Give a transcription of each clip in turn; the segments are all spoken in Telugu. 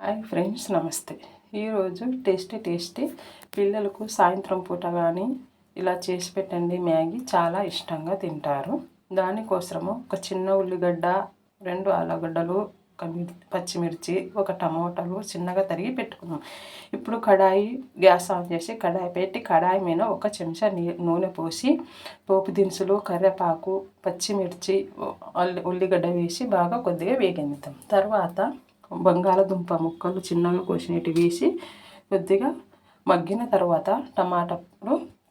హాయ్ ఫ్రెండ్స్, నమస్తే. ఈరోజు టేస్టీ పిల్లలకు సాయంత్రం పూట కానీ ఇలా చేసి పెట్టండి. మ్యాగీ చాలా ఇష్టంగా తింటారు. దానికోసము ఒక చిన్న ఉల్లిగడ్డ, 2 ఆలుగడ్డలు, ఒక పచ్చిమిర్చి, ఒక టమోటాలు చిన్నగా తరిగి పెట్టుకున్నాం. ఇప్పుడు గ్యాస్ ఆన్ చేసి కడాయి పెట్టి కడాయి మీద 1 చెంచా నూనె పోసి పోపు దినుసులు, కరివేపాకు, పచ్చిమిర్చి, ఉల్లిగడ్డ వేసి బాగా కొద్దిగా వేగనిద్దాం. తర్వాత బంగాళదుంప ముక్కలు చిన్నగా కోసినట్టు వేసి కొద్దిగా మగ్గిన తర్వాత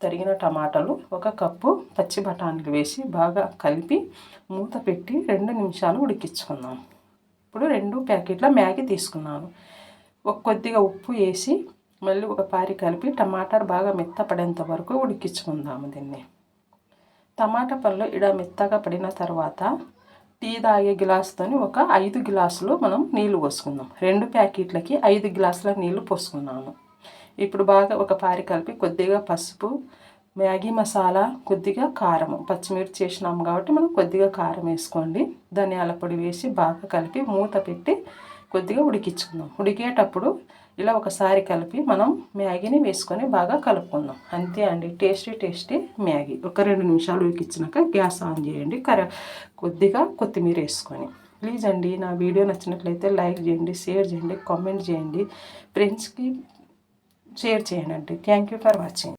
తరిగిన టమాటాలు, 1 కప్పు పచ్చి బఠానీలు వేసి బాగా కలిపి మూత పెట్టి 2 నిమిషాలు ఉడికించుకుందాం. ఇప్పుడు 2 ప్యాకెట్ల మ్యాగీ తీసుకున్నాను. కొద్దిగా ఉప్పు వేసి మళ్ళీ ఒకసారి కలిపి టమాటాలు బాగా మెత్తపడేంత వరకు ఉడికించుకుందాము. దీన్ని టమాటా పళ్ళు మెత్తగా పడిన తర్వాత టీ తాగే గ్లాసుతో ఒక 5 గ్లాసులు మనం నీళ్లు పోసుకుందాం. 2 ప్యాకెట్లకి 5 గ్లాసుల నీళ్లు పోసుకున్నాను. ఇప్పుడు బాగా ఒకసారి కలిపి కొద్దిగా పసుపు, మ్యాగీ మసాలా, కొద్దిగా కారం, పచ్చిమిర్చి వేసినాం కాబట్టి మనం కొద్దిగా కారం వేసుకోండి. ధనియాల పొడి వేసి బాగా కలిపి మూత పెట్టి కొద్దిగా ఉడికించుకుందాం. ఉడికేటప్పుడు ఇలా ఒకసారి కలిపి మనం మ్యాగీని వేసుకొని బాగా కలుపుకుందాం. అంతే అండి, టేస్టీ మ్యాగీ. 2 నిమిషాలు ఉడికించినాక గ్యాస్ ఆన్ చేయండి. కొద్దిగా కొత్తిమీర వేసుకొని. ప్లీజ్ అండి, నా వీడియో నచ్చినట్లయితే లైక్ చేయండి, షేర్ చేయండి, కామెంట్ చేయండి, ఫ్రెండ్స్కి షేర్ చేయండి. Thank you for watching.